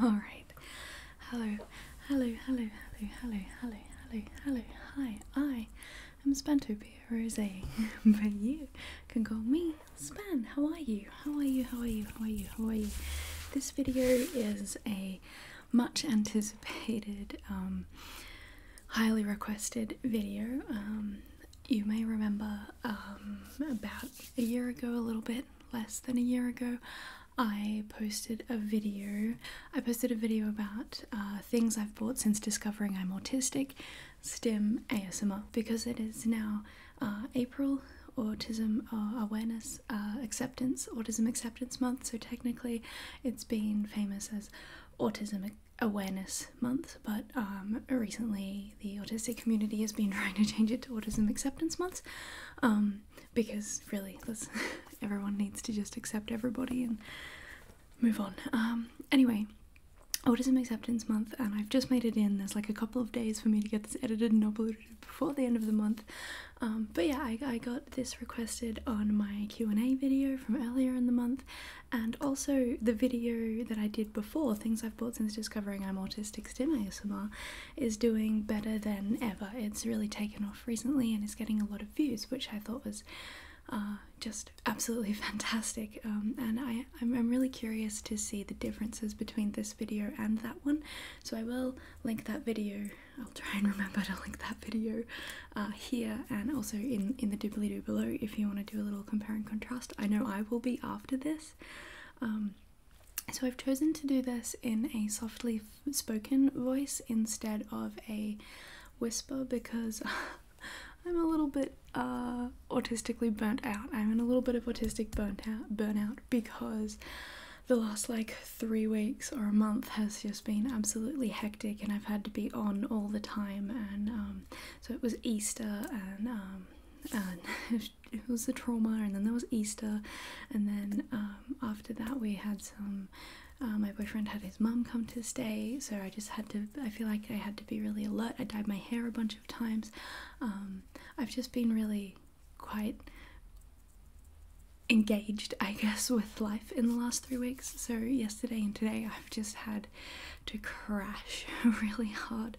Alright. Hello, hello, hello, hello, hello, hello, hello, hello, hi, I am Spantopia Rosé, but you can call me Span. How are you? How are you? How are you? How are you? How are you? This video is a much anticipated, highly requested video. You may remember about a year ago, a little bit less than a year ago, I posted a video about things I've bought since discovering I'm autistic, Stim ASMR, because it is now April, Autism Autism Acceptance Month, so technically it's been famous as Autism Awareness Month, but recently the autistic community has been trying to change it to Autism Acceptance Month, because really everyone needs to just accept everybody and move on. Anyway, Autism Acceptance Month, and I've just made it in. There's like a couple of days for me to get this edited and uploaded before the end of the month. But yeah, I got this requested on my Q&A video from earlier in the month, and also the video that I did before, Things I've Bought Since Discovering I'm Autistic Stim ASMR, is doing better than ever. It's really taken off recently and is getting a lot of views, which I thought was just absolutely fantastic, and I'm really curious to see the differences between this video and that one, so I will link that video. I'll try and remember to link that video here, and also in the doobly-doo below if you want to do a little compare and contrast. I know I will be after this. So I've chosen to do this in a softly spoken voice instead of a whisper because I'm a little bit autistically burnt out. I'm in a little bit of autistic burnout because the last like 3 weeks or a month has just been absolutely hectic, and I've had to be on all the time, and so it was Easter, and it was the trauma, and then there was Easter, and then after that we had some my boyfriend had his mum come to stay, so I feel like I had to be really alert. I dyed my hair a bunch of times. I've just been really quite engaged, I guess, with life in the last 3 weeks. So yesterday and today I've just had to crash really hard.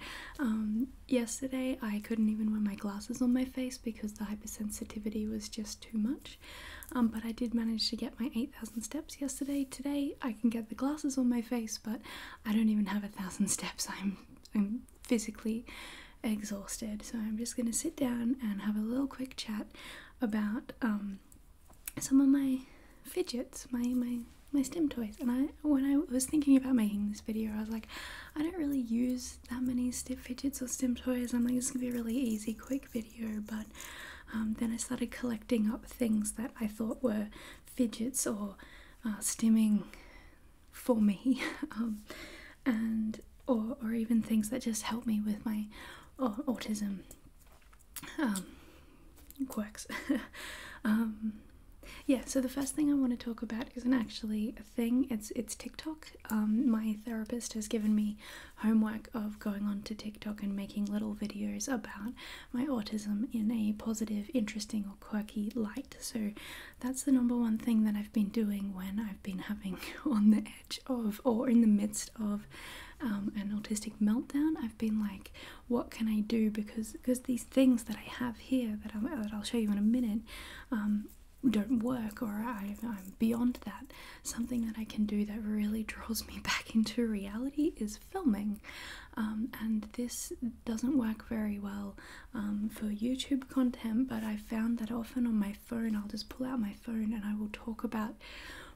Yesterday I couldn't even wear my glasses on my face because the hypersensitivity was just too much. But I did manage to get my 8,000 steps yesterday. Today I can get the glasses on my face, but I don't even have 1,000 steps. I'm physically exhausted, so I'm just gonna sit down and have a little quick chat about some of my fidgets, my Stim toys. And when I was thinking about making this video, I was like, I don't really use that many fidgets or Stim toys. I'm like, this is gonna be a really easy, quick video, but then I started collecting up things that I thought were fidgets or stimming for me, and or even things that just help me with my autism quirks. Yeah, so the first thing I want to talk about isn't actually a thing, it's TikTok. My therapist has given me homework of going on to TikTok and making little videos about my autism in a positive, interesting or quirky light. So that's the #1 thing that I've been doing when I've been having on the edge of, or in the midst of, an autistic meltdown. I've been like, what can I do, because these things that I have here that I'll show you in a minute don't work, or I'm beyond that. Something that I can do that really draws me back into reality is filming, and this doesn't work very well for YouTube content, but I found that often on my phone I'll just pull out my phone and I will talk about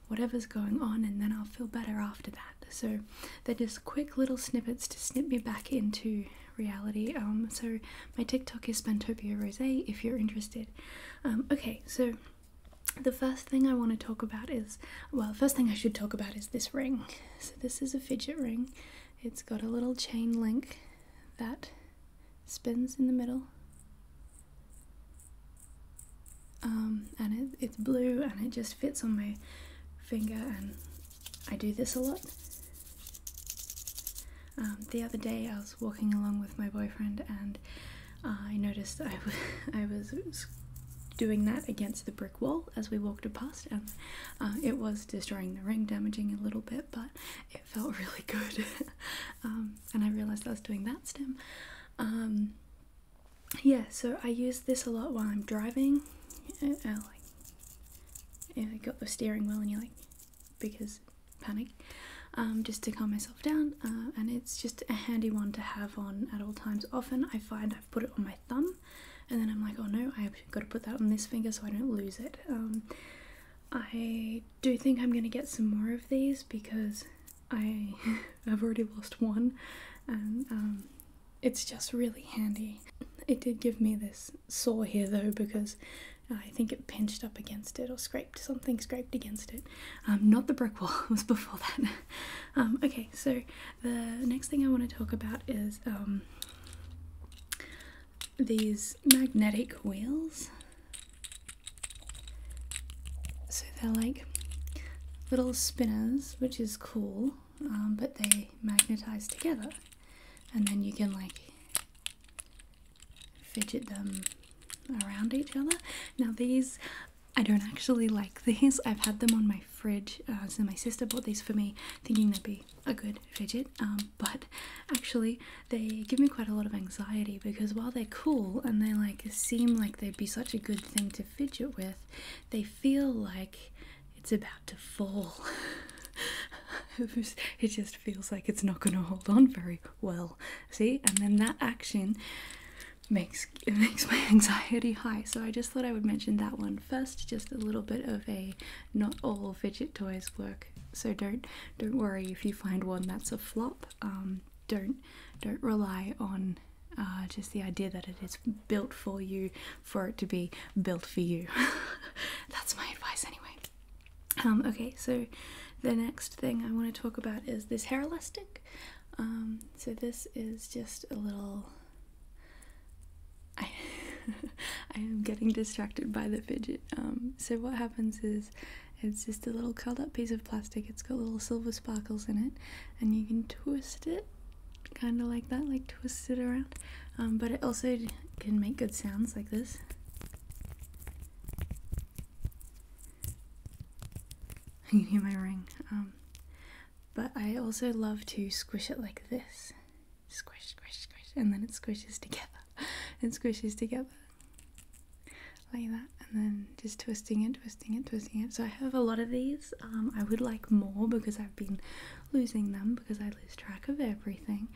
whatever's going on, and then I'll feel better after that. So they're just quick little snippets to snip me back into reality. So my TikTok is Spantopia Rosé if you're interested. Okay, so the first thing I want to talk about is, well, the first thing I should talk about is this ring. So this is a fidget ring. It's got a little chain link that spins in the middle, and it's blue, and it just fits on my finger, and I do this a lot. The other day I was walking along with my boyfriend, and I noticed I was doing that against the brick wall as we walked past, and it was destroying the ring, damaging a little bit, but it felt really good. And I realised I was doing that stim. Yeah, so I use this a lot while I'm driving. You got the steering wheel and you're like, because panic, just to calm myself down, and it's just a handy one to have on at all times. Often I find I've put it on my thumb and then I'm like, oh no, I've got to put that on this finger so I don't lose it. I do think I'm going to get some more of these because I've already lost one, and it's just really handy. It did give me this sore here though, because I think it pinched up against it, or something scraped against it. Not the brick wall, it was before that. Okay, so the next thing I want to talk about is these magnetic wheels. So they're like little spinners, which is cool, but they magnetize together, and then you can like fidget them around each other. Now these, I don't actually like these. I've had them on my fridge, so my sister bought these for me thinking they'd be a good fidget, but actually they give me quite a lot of anxiety, because while they're cool and they like seem like they'd be such a good thing to fidget with, they feel like it's about to fall. It just feels like it's not going to hold on very well. See, and then that action makes my anxiety high, so I just thought I would mention that one first. Just a little bit of a, not all fidget toys work, so don't worry if you find one that's a flop. Don't rely on just the idea that it is built for you for it to be built for you. That's my advice anyway. Okay, so the next thing I want to talk about is this hair elastic. So this is just a little, I am getting distracted by the fidget. So what happens is, it's just a little curled up piece of plastic. It's got little silver sparkles in it, and you can twist it kind of like that, like twist it around, but it also can make good sounds like this. You can hear my ring. But I also love to squish it like this. Squish, squish, squish, and then it squishes together. It squishes together like that, and then just twisting it, twisting it, twisting it. So I have a lot of these. I would like more because I've been losing them because I lose track of everything.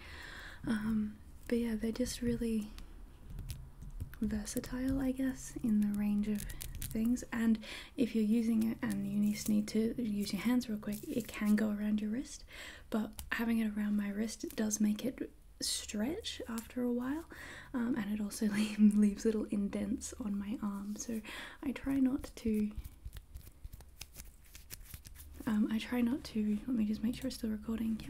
But yeah, they're just really versatile, I guess, in the range of things. And if you're using it and you just need to use your hands real quick, it can go around your wrist, but having it around my wrist, it does make it stretch after a while, and it also leaves little indents on my arm, so I try not to let me just make sure it's still recording.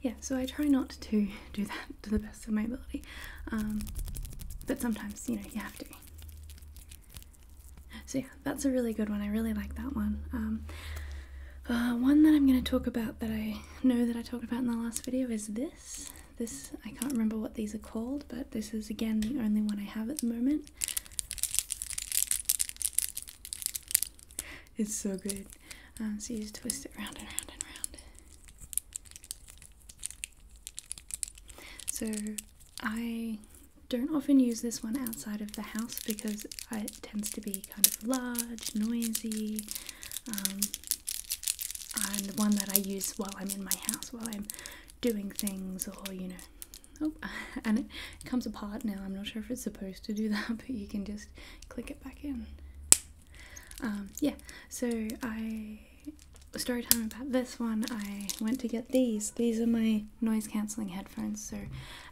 Yeah, so I try not to do that to the best of my ability, but sometimes, you know, you have to. So yeah, that's a really good one. I really like that one. One that I'm going to talk about that I know that I talked about in the last video is this. I can't remember what these are called, but this is again the only one I have at the moment. It's so good. So you just twist it round and round and round. So I don't often use this one outside of the house because it tends to be kind of large, noisy, and the one that I use while I'm in my house, while I'm doing things, or you know, and it comes apart now. I'm not sure if it's supposed to do that, but you can just click it back in. Yeah, so story time about this one. I went to get these are my noise cancelling headphones, so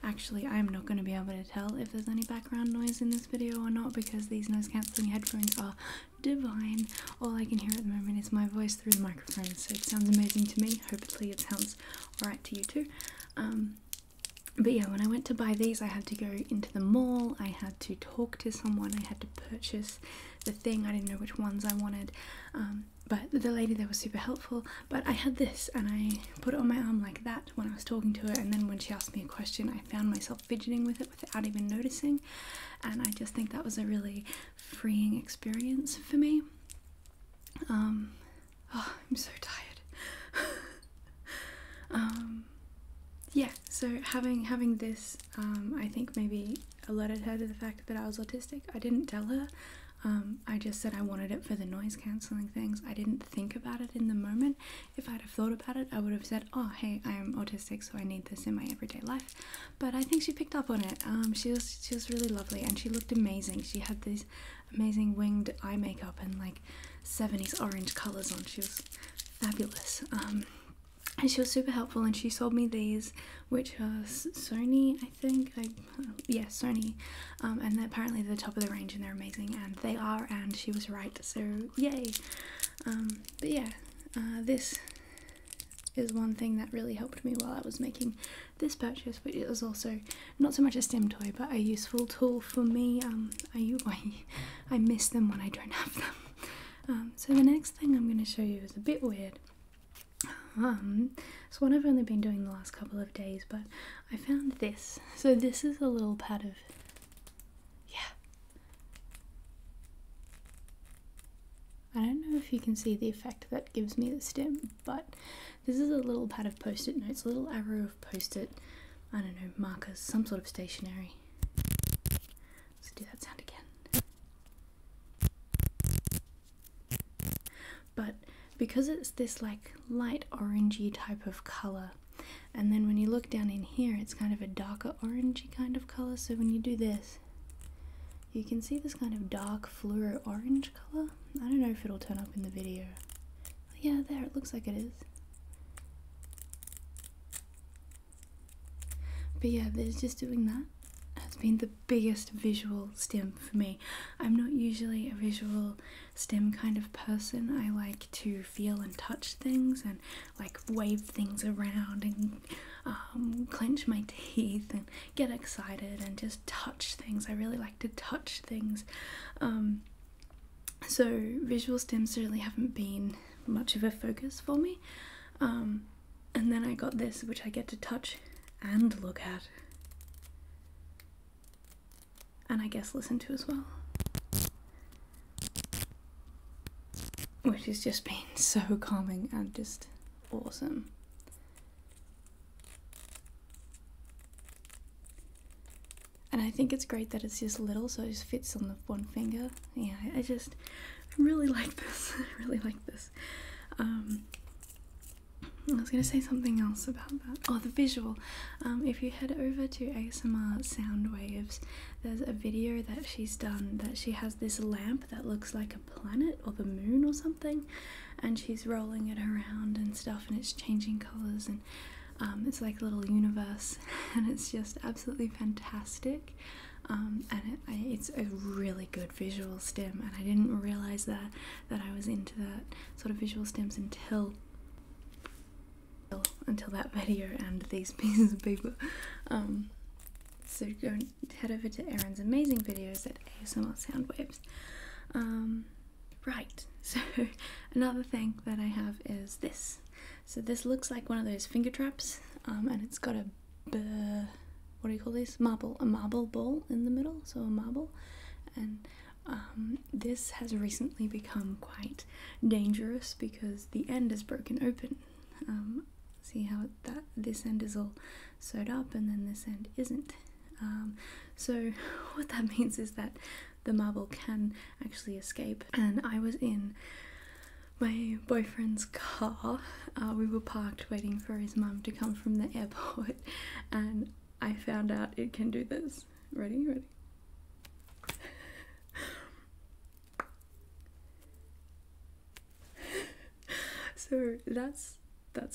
actually I'm not going to be able to tell if there's any background noise in this video or not, because these noise cancelling headphones are divine. All I can hear at the moment is my voice through the microphone, so it sounds amazing to me. Hopefully it sounds alright to you too. But yeah, when I went to buy these, I had to go into the mall, I had to talk to someone, I had to purchase the thing, I didn't know which ones I wanted, but the lady there was super helpful. But I had this and I put it on my arm like that when I was talking to her, and then when she asked me a question I found myself fidgeting with it without even noticing, and I just think that was a really freeing experience for me. Oh, I'm so tired. Yeah, so having this, I think maybe alerted her to the fact that I was autistic. I didn't tell her. I just said I wanted it for the noise cancelling things. I didn't think about it in the moment. If I'd have thought about it, I would have said, oh hey, I am autistic, so I need this in my everyday life. But I think she picked up on it. She was really lovely, and she looked amazing. She had these amazing winged eye makeup and like 70s orange colours on. She was fabulous. And she was super helpful, and she sold me these, which are Sony, I think. Yeah, Sony. And apparently they're the top of the range and they're amazing, and they are, and she was right, so yay. But yeah, this is one thing that really helped me while I was making this purchase, but it was also not so much a STEM toy, but a useful tool for me. I miss them when I don't have them. So the next thing I'm going to show you is a bit weird. It's one I've only been doing the last couple of days, but I found this. So this is a little pad of, yeah. I don't know if you can see the effect that gives me the stim, but this is a little pad of Postit Notes, a little arrow of Post-it, I don't know, markers, some sort of stationery. Let's do that sound again. But because it's this like light orangey type of colour, and then when you look down in here it's kind of a darker orangey kind of colour, so when you do this you can see this kind of dark fluoro orange colour. I don't know if it'll turn up in the video. Yeah, there, it looks like it is. But yeah, there's just doing that has been the biggest visual stim for me. I'm not usually a visual stim kind of person. I like to feel and touch things and like wave things around and clench my teeth and get excited and just touch things. I really like to touch things. So visual stims certainly haven't been much of a focus for me. And then I got this, which I get to touch and look at. And I guess listen to as well, which has just been so calming and just awesome. And I think it's great that it's just little, so it just fits on the one finger. Yeah, I just really like this. I really like this. I was going to say something else about that. Oh, the visual. If you head over to ASMR Soundwaves, there's a video that she's done that she has this lamp that looks like a planet or the moon or something, and she's rolling it around and stuff, and it's changing colours, and it's like a little universe, and it's just absolutely fantastic. And it's a really good visual stim, and I didn't realise that I was into that sort of visual stims until that video and these pieces of paper. So go and head over to Erin's amazing videos at ASMR Soundwaves. Right, so another thing that I have is this. So this looks like one of those finger traps, and it's got a what do you call this? A marble ball in the middle, so a marble. And this has recently become quite dangerous because the end is broken open. See how this end is all sewed up and then this end isn't. So what that means is that the marble can actually escape. And I was in my boyfriend's car. We were parked waiting for his mum to come from the airport, and I found out it can do this. Ready? So that's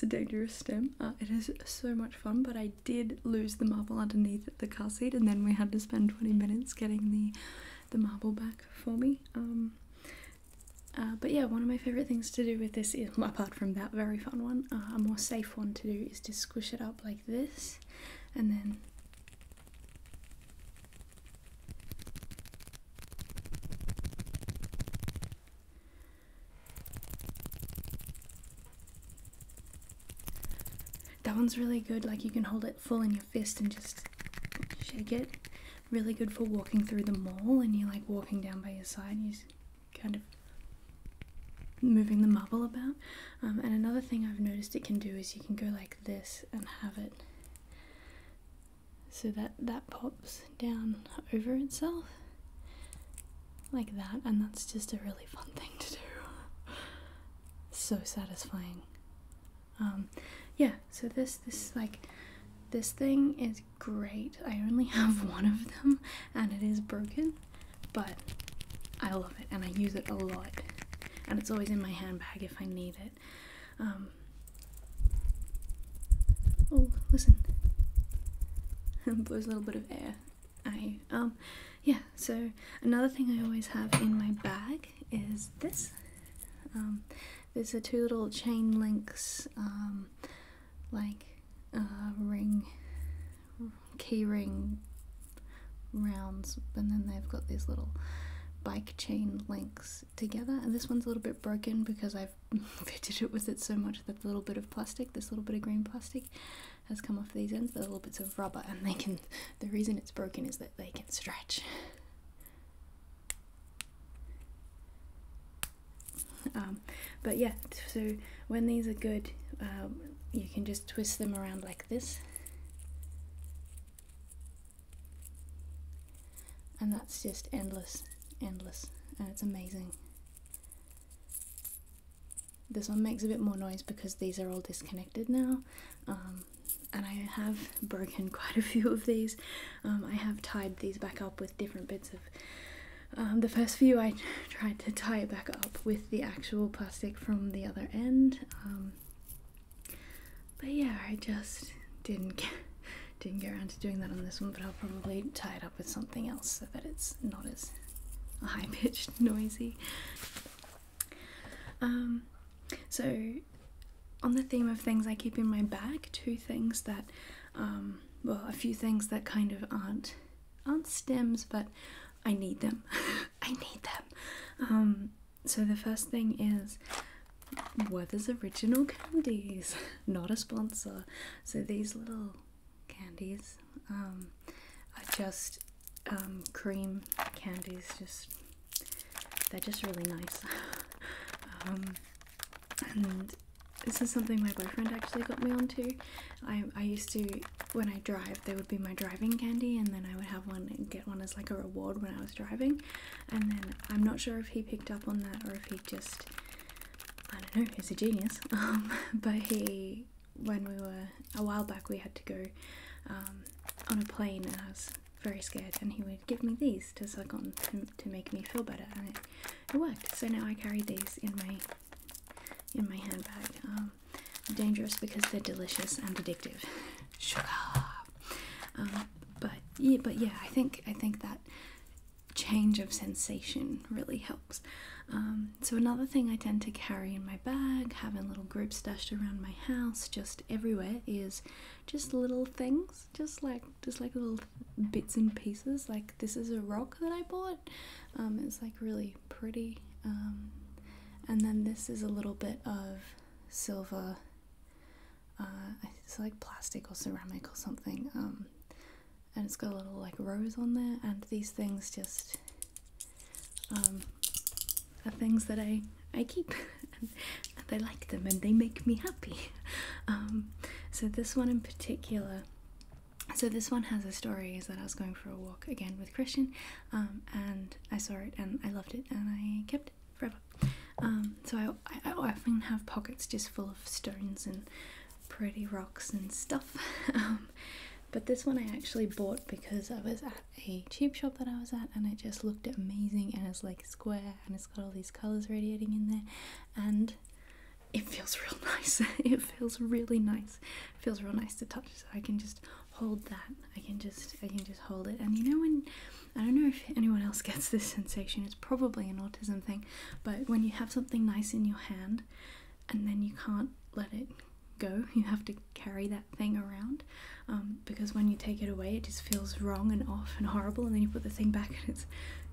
a dangerous stim. It is so much fun, but I did lose the marble underneath the car seat, and then we had to spend 20 minutes getting the marble back for me. But yeah, one of my favourite things to do with this is, apart from that very fun one, a more safe one to do is to squish it up like this, and then that one's really good. Like, you can hold it full in your fist and just shake it. Really good for walking through the mall and you're like walking down by your side, you're kind of moving the marble about. And another thing I've noticed it can do is you can go like this and have it so that pops down over itself like that, and that's just a really fun thing to do. So satisfying. Yeah, so this thing is great. I only have one of them and it is broken, but I love it and I use it a lot, and it's always in my handbag if I need it. Oh, listen. Blows a little bit of air. Yeah, so another thing I always have in my bag is this. There's a 2 little chain links, key ring rounds, and then they've got these little bike chain links together, and this one's a little bit broken because I've fidgeted with it so much that the little bit of plastic, this little bit of green plastic, has come off these ends. They're little bits of rubber, and the reason it's broken is that they can stretch. But yeah, so when these are good, you can just twist them around like this, and that's just endless, and it's amazing. This one makes a bit more noise because these are all disconnected now, and I have broken quite a few of these. I have tied these back up with different bits of the first few I tried to tie it back up with the actual plastic from the other end, but yeah, I just didn't get around to doing that on this one, but I'll probably tie it up with something else so that it's not as high-pitched noisy. So on the theme of things I keep in my bag, 2 things that well, a few things that kind of aren't stems, but I need them. I need them. So the first thing is Werther's Original Candies. Not a sponsor. So these little candies are just cream candies. They're just really nice. And this is something my boyfriend actually got me onto. I used to, when I drive, they would be my driving candy, and then I would have one and get one as like a reward when I was driving. And then I'm not sure if he picked up on that or if he just, I don't know, he's a genius. But when we were, a while back, we had to go on a plane, and I was very scared, and he would give me these to suck on to make me feel better, and it worked. So now I carry these in my handbag. Dangerous because they're delicious and addictive. Sugar. But yeah, I think that change of sensation really helps. So another thing I tend to carry in my bag, having little groups stashed around my house, just everywhere, is just little things, just like little bits and pieces. Like, this is a rock that I bought. It's like really pretty. And then this is a little bit of silver, it's like plastic or ceramic or something, and it's got a little like rose on there, and these things just are things that I keep, and I like them and they make me happy. So this one in particular, so this one has a story, is that I was going for a walk again with Christian, and I saw it and I loved it and I kept it forever. So I often have pockets just full of stones and pretty rocks and stuff, but this one I actually bought because I was at a cheap shop that I was at, and it just looked amazing, and it's like square and it's got all these colours radiating in there, and it feels real nice. It feels really nice. It feels real nice to touch, so I can just hold that. I can just hold it. And you know, when, I don't know if anyone else gets this sensation, it's probably an autism thing, but when you have something nice in your hand and then you can't let it go, you have to carry that thing around, because when you take it away it just feels wrong and off and horrible, and then you put the thing back and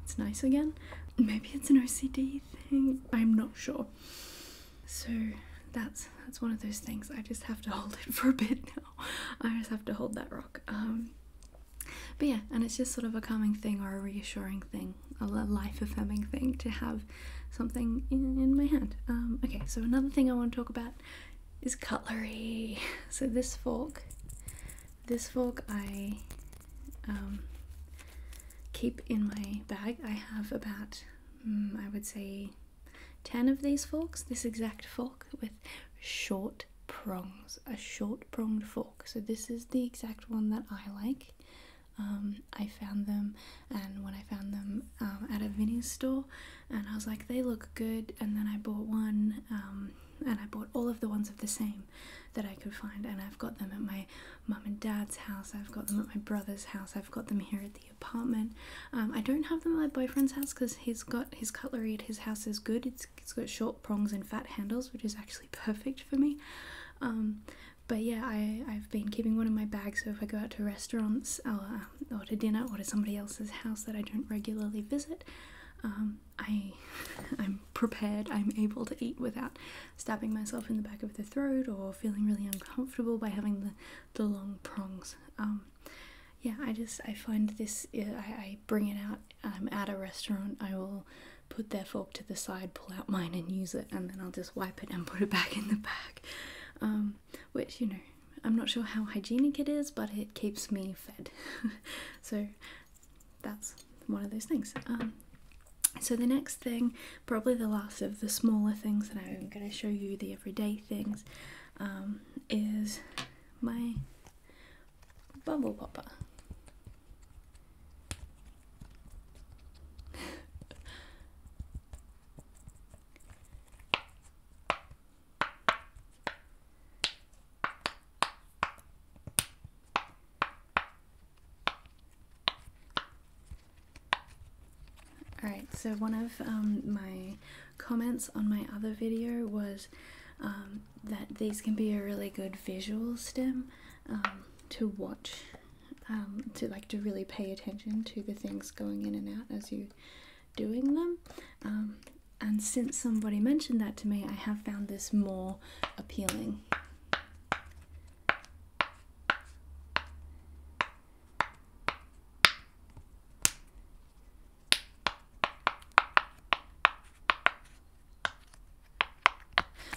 it's nice again. Maybe it's an OCD thing, I'm not sure. So that's one of those things. I just have to hold it for a bit now. I just have to hold that rock. But yeah, and it's just sort of a calming thing or a reassuring thing, a life-affirming thing to have something in my hand. Okay, so another thing I want to talk about is cutlery. So this fork I keep in my bag. I have about, I would say 10 of these forks, this exact fork with short prongs, a short pronged fork. So this is the exact one that I like. I found them, and when I found them at a Vinnie's store, and I was like, they look good, and then I bought one, and I bought all of the ones of the same that I could find, and I've got them at my mum and dad's house, I've got them at my brother's house, I've got them here at the apartment. I don't have them at my boyfriend's house because he's got his cutlery at his house is good. It's got short prongs and fat handles, which is actually perfect for me. But yeah, I've been keeping one in my bag, so if I go out to restaurants or to dinner or to somebody else's house that I don't regularly visit, I'm prepared, I'm able to eat without stabbing myself in the back of the throat or feeling really uncomfortable by having the long prongs. Yeah, I find this, I bring it out, I'm at a restaurant, I will put their fork to the side, pull out mine and use it, and then I'll just wipe it and put it back in the bag. Which, you know, I'm not sure how hygienic it is, but it keeps me fed. So that's one of those things. So the next thing, probably the last of the smaller things that I'm going to show you, the everyday things, is my bubble popper. Alright, so one of my comments on my other video was that these can be a really good visual stim to watch, to really pay attention to the things going in and out as you're doing them. And since somebody mentioned that to me, I have found this more appealing.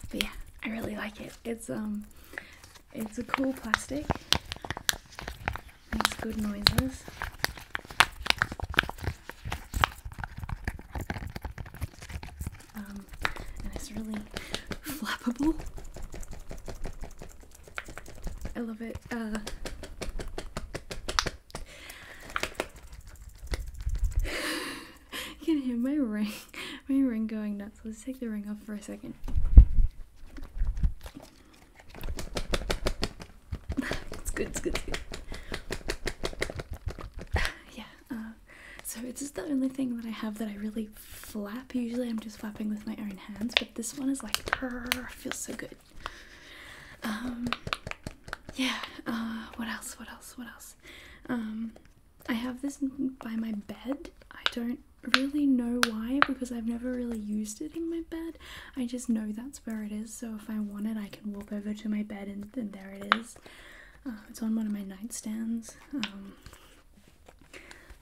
But yeah, I really like it. It's a cool plastic. Makes good noises. And it's really flappable. I love it. You can hear my ring going nuts. Let's take the ring off for a second. It's good. Yeah, so it's just the only thing that I have that I really flap. Usually I'm just flapping with my own hands, but this one is like, feels so good. Yeah, what else? I have this by my bed. I don't really know why, because I've never really used it in my bed. I just know that's where it is, so if I want it I can walk over to my bed and there it is. It's on one of my nightstands.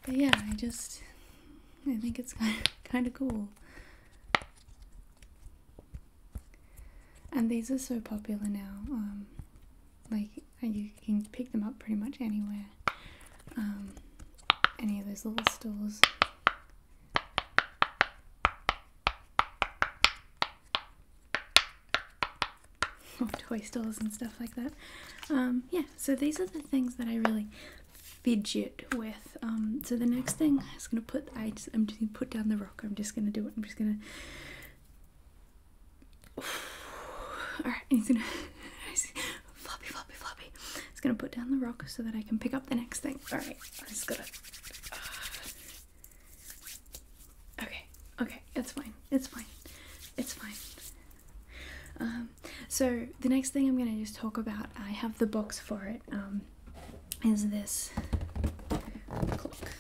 But yeah, I think it's kind of cool. And these are so popular now. Like, you can pick them up pretty much anywhere. Any of those little stores. Or toy stores and stuff like that. Yeah, so these are the things that I really fidget with. So the next thing I'm just gonna put down the rock. I'm just gonna do it. I'm just gonna. Alright, he's gonna floppy. Just gonna put down the rock so that I can pick up the next thing. Alright, I just gotta. Okay, it's fine. So the next thing I'm going to just talk about, I have the box for it, is this clock.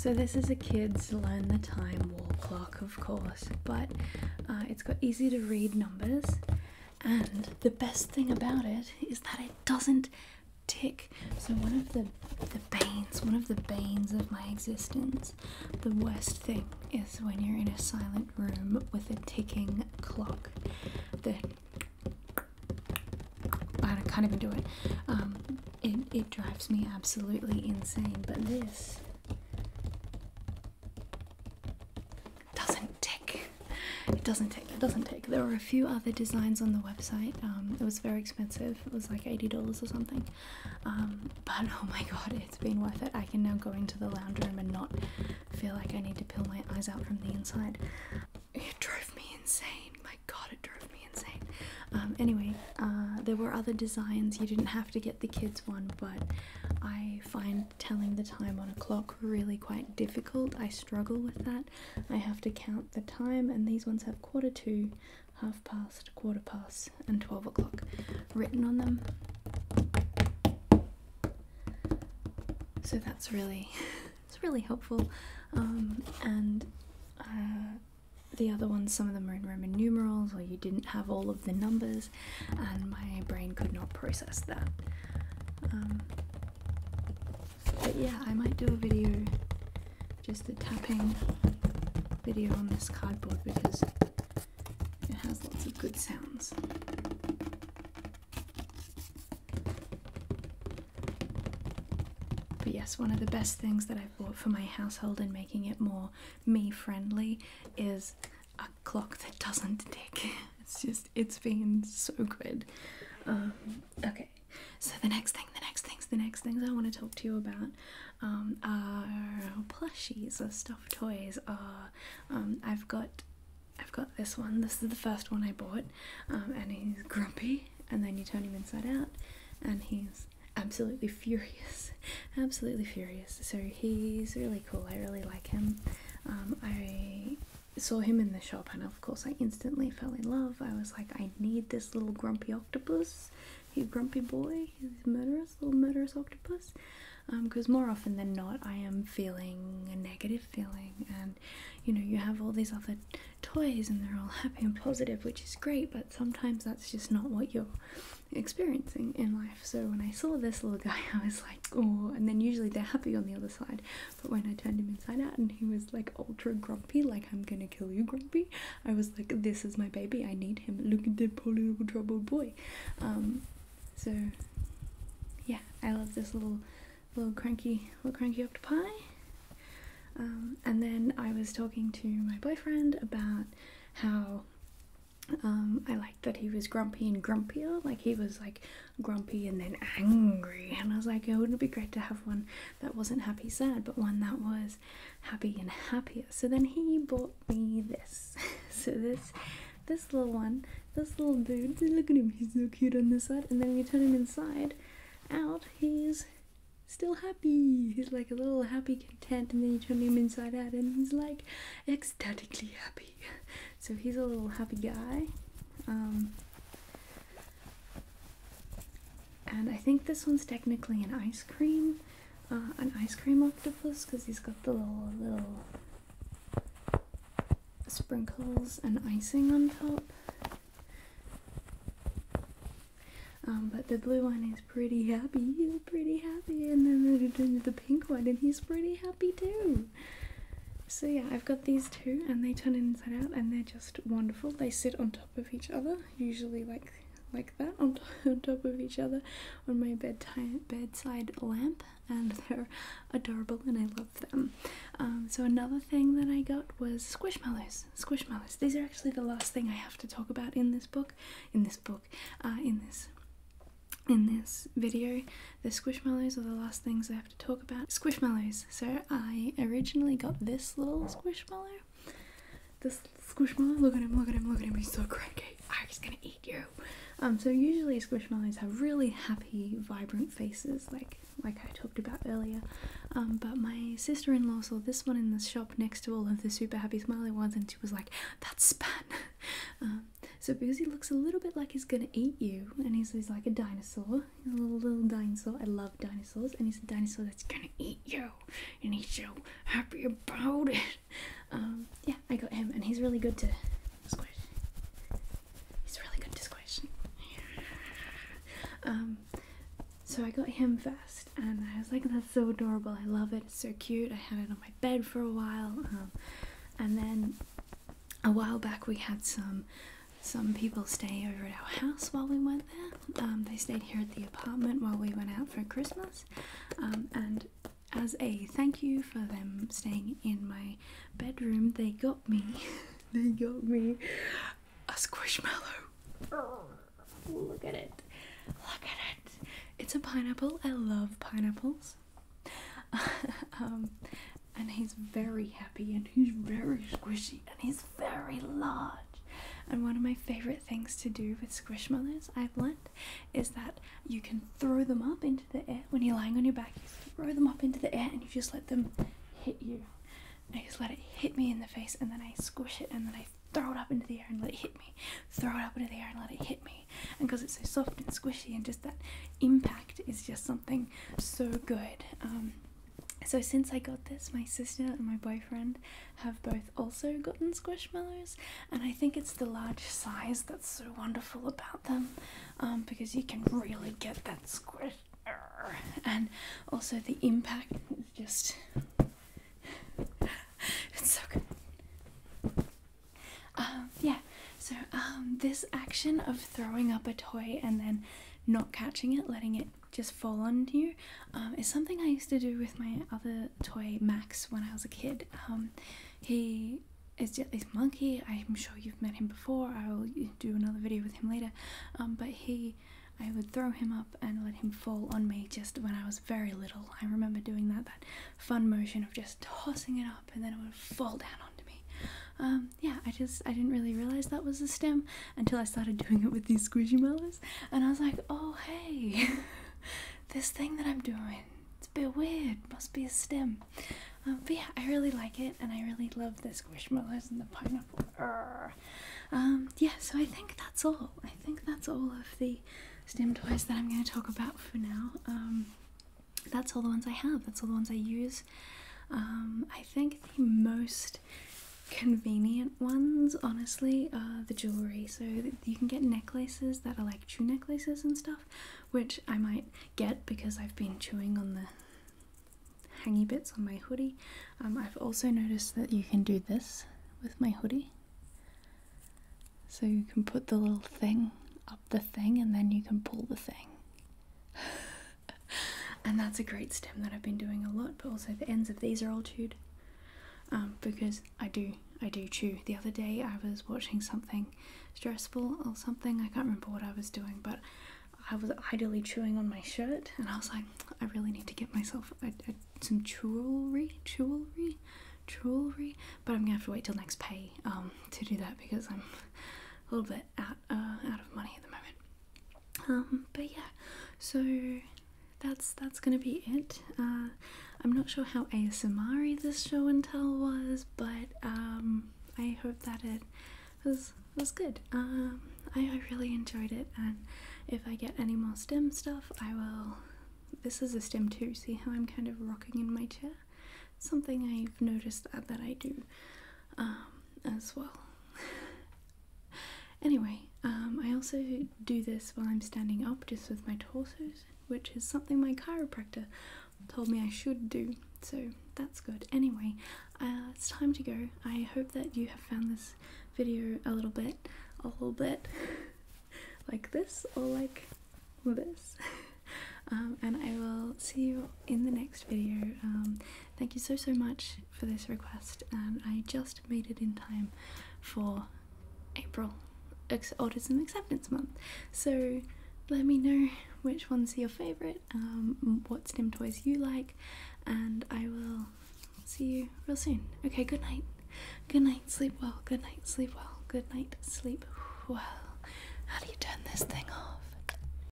So this is a kid's learn the time wall clock, of course, but it's got easy to read numbers, and the best thing about it is that it doesn't tick. So one of the banes of my existence, the worst thing is when you're in a silent room with a ticking clock. I can't even do it. It drives me absolutely insane, but this doesn't tick. It doesn't tick. There were a few other designs on the website. It was very expensive. It was like $80 or something. But oh my god, it's been worth it. I can now go into the lounge room and not feel like I need to peel my eyes out from the inside. It drove me insane. My god, it drove me insane. Anyway, there were other designs. You didn't have to get the kids one, but I find telling the time on a clock really quite difficult. I struggle with that. I have to count the time, and these ones have 1:45, 1/2past, 1/4past, and 12 o'clock written on them. So that's really, it's really helpful. And the other ones, some of them are in Roman numerals, or you didn't have all of the numbers, and my brain could not process that. But yeah, I might do a video, just a tapping video on this cardboard, because it has lots of good sounds. But yes, one of the best things that I've bought for my household and making it more me-friendly is a clock that doesn't tick. It's been so good. Okay, so the next things I want to talk to you about are plushies or stuffed toys. I've got this one. This is the first one I bought, and he's grumpy, and then you turn him inside out, and he's absolutely furious. So he's really cool. I really like him. I saw him in the shop, and of course I instantly fell in love. I was like, I need this little grumpy octopus. He's a grumpy boy. He's little murderous octopus. Because more often than not, I am feeling a negative feeling, and you know, you have all these other toys and they're all happy and positive, which is great, but sometimes that's just not what you're experiencing in life. So when I saw this little guy, I was like, oh, and then usually they're happy on the other side, but when I turned him inside out and he was like ultra grumpy, like I'm gonna kill you grumpy, I was like, this is my baby, I need him. Look at that poor little troubled boy. So yeah, I love this little cranky octopi. And then I was talking to my boyfriend about how I liked that he was grumpy and grumpier. Like he was like grumpy and then angry, and I was like, oh, wouldn't it be great to have one that wasn't happy sad, but one that was happy and happier. So then he bought me this. So this little one, this little dude, look at him, he's so cute on this side, and then when you turn him inside out, he's still happy. He's like a little happy content, and then you turn him inside out and he's like ecstatically happy. So he's a little happy guy. And I think this one's technically an ice cream octopus, because he's got the little sprinkles and icing on top. But the blue one is pretty happy. He's pretty happy, and then the pink one, and he's pretty happy too. So yeah, I've got these two, and they turn inside out, and they're just wonderful. They sit on top of each other, usually like that, on top of each other on my bedside lamp, and they're adorable, and I love them. So another thing that I got was squishmallows. These are actually the last thing I have to talk about in this video. The squishmallows are the last things I have to talk about. Squishmallows. So I originally got this little squishmallow. Look at him, he's so cranky. He's gonna eat you. So usually squishmallows have really happy, vibrant faces, like I talked about earlier. But my sister-in-law saw this one in the shop next to all of the super happy smiley ones, and she was like, that's Span. So because he looks a little bit like he's gonna eat you, and he's like a dinosaur, a little dinosaur. I love dinosaurs, and he's a dinosaur that's gonna eat you, and he's so happy about it. Yeah, I got him, and he's really good to squish. He's really good to squish. So I got him first, and I was like, that's so adorable, I love it, it's so cute. I had it on my bed for a while, and then a while back we had some people stay over at our house while we went there. They stayed here at the apartment while we went out for Christmas, and as a thank you for them staying in my bedroom, they got me a squishmallow. Oh, look at it. Look at it. It's a pineapple. I love pineapples. And he's very happy, and he's very squishy, and he's very large. And one of my favorite things to do with squishmallows, I've learned, is that you can throw them up into the air. When you're lying on your back, you throw them up into the air and you just let them hit you. I just let it hit me in the face, and then I squish it, and then I throw it up into the air and let it hit me. Throw it up into the air and let it hit me. And because it's so soft and squishy, and just that impact is just something so good. So since I got this, my sister and my boyfriend have both also gotten squishmallows, and I think it's the large size that's so wonderful about them, because you can really get that squish, and also the impact is just, it's so good. Yeah, so this action of throwing up a toy and then not catching it, letting it just fall on you, is something I used to do with my other toy, Max, when I was a kid. He is just this monkey. I'm sure you've met him before. I will do another video with him later. But I would throw him up and let him fall on me just when I was very little. I remember doing that fun motion of just tossing it up, and then it would fall down onto me. Yeah, I didn't really realize that was a stim until I started doing it with these squishymallows, and I was like, oh hey, this thing that I'm doing, it's a bit weird, must be a stim. But yeah, I really like it, and I really love the squishmallows and the pineapple. Yeah, so I think that's all. I think that's all of the stim toys that I'm going to talk about for now. That's all the ones I have, that's all the ones I use. I think the most convenient ones, honestly, are the jewelry. So you can get necklaces that are like chew necklaces and stuff, which I might get because I've been chewing on the hangy bits on my hoodie. I've also noticed that you can do this with my hoodie. So you can put the little thing up the thing, and then you can pull the thing. And that's a great stim that I've been doing a lot, but also the ends of these are all chewed. Because I do chew. The other day I was watching something stressful or something, I can't remember what I was doing, but I was idly chewing on my shirt, and I was like, I really need to get myself some jewelry, but I'm gonna have to wait till next pay to do that, because I'm a little bit out of money at the moment. But yeah, so that's gonna be it. I'm not sure how ASMR-y this show and tell was, but I hope that it was good. I really enjoyed it, and if I get any more stim stuff, I will. This is a stim too. See how I'm kind of rocking in my chair? It's something I've noticed that I do as well. Anyway, I also do this while I'm standing up, just with my torsos, which is something my chiropractor told me I should do, so that's good. Anyway, it's time to go. I hope that you have found this video a little bit like this, or like this. And I will see you in the next video. Thank you so much for this request, and I just made it in time for April, Autism Acceptance Month. So let me know which one's your favourite, what stim toys you like, and I will see you real soon. Okay, good night. Good night, sleep well. Good night, sleep well. Good night, sleep well. How do you turn this thing off?